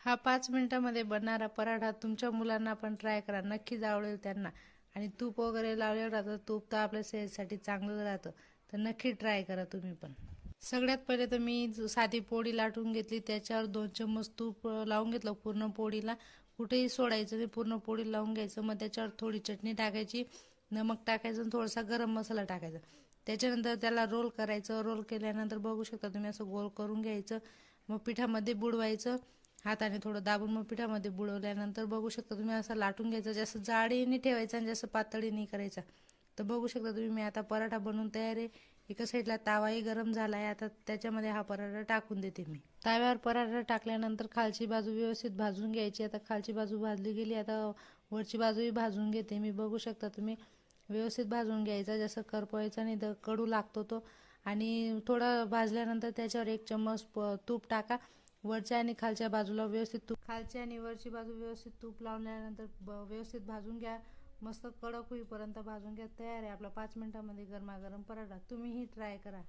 हा 5 मिनिटामध्ये बनणारा पराठा तुमच्या मुलांना पण ट्राय करा, नक्कीच आवडेल त्यांना. आणि तूप वगैरे लावलेलं राहतं, तूप तर आपल्या सेहतसाठी चांगलं राहतं, तर नक्की ट्राय करा तुम्ही पण. सगळ्यात पहिले तर मी साधी पोळी लाटून घेतली, त्याच्यावर 2 चम्मच तूप लावून घेतलं पूर्ण पोळीला. कुठेही सोडायचं नाही, पूर्ण पोळी लावून घ्यायचं. मग त्याच्यावर थोडी चटणी टाकायची, नमक टाकायचं आणि थोडासा गरम मसाला टाकायचा. त्याच्यानंतर त्याला रोल करायचं. रोल केल्यानंतर बघू शकता तुम्ही असं गोल करून घ्यायचं. मग पिठामध्ये बुडवायचं, हाताने थोडं दाबून. मग पिठामध्ये बुडवल्यानंतर बघू शकता तुम्ही असं लाटून घ्यायचं. जास्त जाडही नाही ठेवायचं आणि जास्त पातळही नाही करायचा. तर बघू शकता तुम्ही मी आता पराठा बनवून तयार आहे. एका साईडला तावाही गरम झाला आहे, आता त्याच्यामध्ये हा पराठा टाकून देते मी. तव्यावर पराठा टाकल्यानंतर खालची बाजू व्यवस्थित भाजून घ्यायची. आता खालची बाजू भाजली गेली, आता वरची बाजूही भाजून घेते मी. बघू शकता तुम्ही व्यवस्थित भाजून घ्यायचा, जसं करपवायचा नाही तर कडू लागतो तो. आणि थोडा भाजल्यानंतर त्याच्यावर 1 चम्मच तूप टाका. वरच्या आणि खालच्या बाजूला व्यवस्थित तूप, खालची आणि वरची बाजू व्यवस्थित तूप लावल्यानंतर व्यवस्थित भाजून घ्या. मस्त कडक होईपर्यंत भाजून घ्या. तयार आहे आपला 5 मिनिटामध्ये गरमागरम पराठा. तुम्हीही ट्राय करा.